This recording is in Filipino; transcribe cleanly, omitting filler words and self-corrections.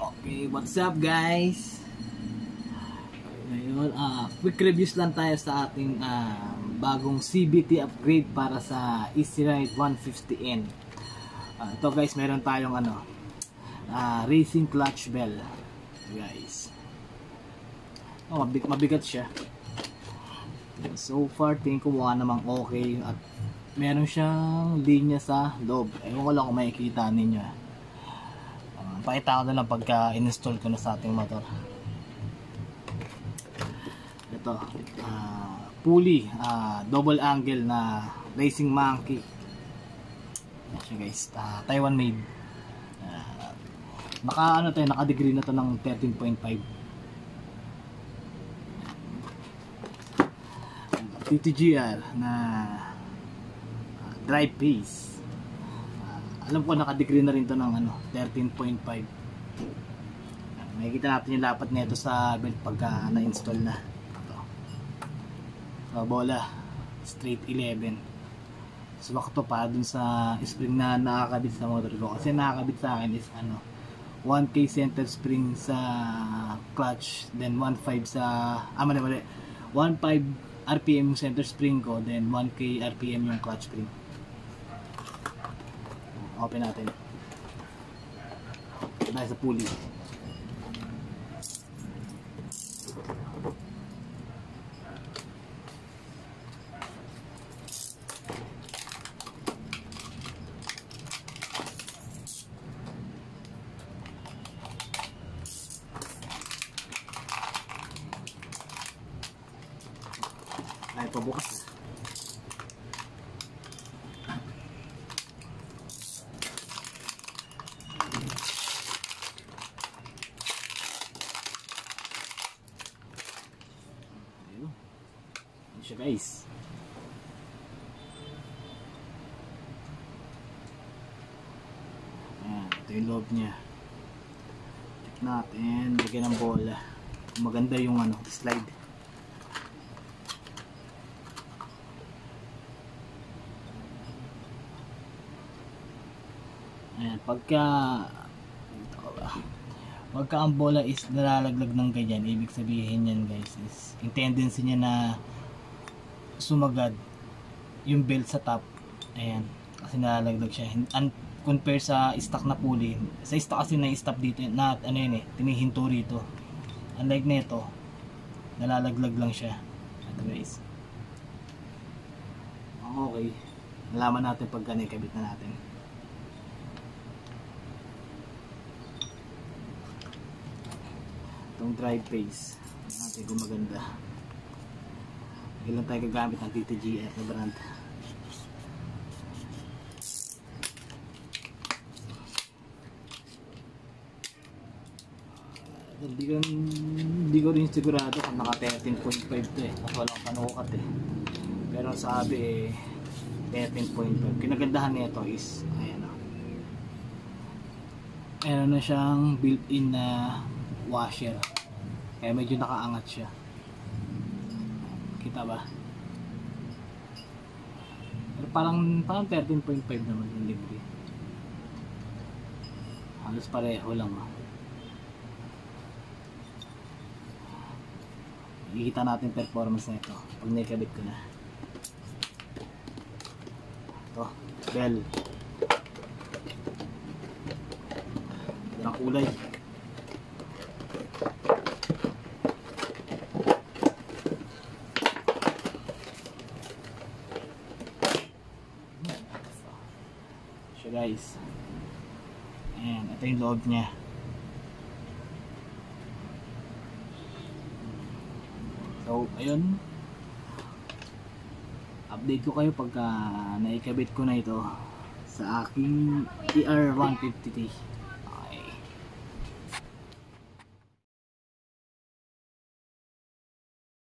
Okay, what's up guys? Ngayon, quick reviews lang tayo sa ating bagong CVT upgrade para sa Easy Ride 150N. Ito guys, meron tayong racing clutch bell. Guys. Mabigat siya. So far, tingin ko mukha namang okay at meron siyang linya sa loob. Ewan ko lang kung makikita ninyo. Pakita ko na lang pagka in-install ko na sa ating motor. Ito, pulley, double angle na Racing Monkey. Yan siya guys, Taiwan made. Naka-degree na to ng 13.5. TTGR na drive pace. Alam ko naka-degree na rin to ng 13.5. Makikita natin yung lapat nito sa belt pagka na-install na. Ito. So, bola straight 11. Swak to pa dun sa spring na nakakabit sa motor ko. Kasi nakakabit sa akin is 1K center spring sa clutch, then 1.5 sa 1.5 RPM yung center spring ko, then 1K RPM yung clutch spring. Open natin. Dahil sa pulley. Ay, pabukas. Siya guys. Ayan, ito yung loob niya. Check natin, lagyan ng bola. Maganda yung slide. Ayan, pagka ang bola is nalalaglag ng ganyan, ibig sabihin yan guys is yung tendency niya na sumagad yung belt sa top. Ayan, kasi nalalaglag siya. And compare sa stock na pulley, sa stock kasi na-stop dito na tinihinto rito. Unlike nito, nalalaglag lang siya. Ito guys. Okay, nalaman natin pag ganun kabit na natin. Itong drive pace natin kung maganda. Ilan tayo gagamit ng TTGR na brand. Hindi ko rin sigurado kung naka 13.5 to kasi walang panukat pero sabi 13.5. Kinagandahan nito is ayan na siyang built-in na washer, kaya medyo nakaangat siya. Kita ba? Pero parang 13.5 naman yung degree. Halos pareho lang. Ikita natin performance na ito pag naikabit ko na. Ito, bell. Ito ang kulay. Guys, ayan, ito yung loob niya. So ayun, update ko kayo pagka naikabit ko na ito sa aking TR150T.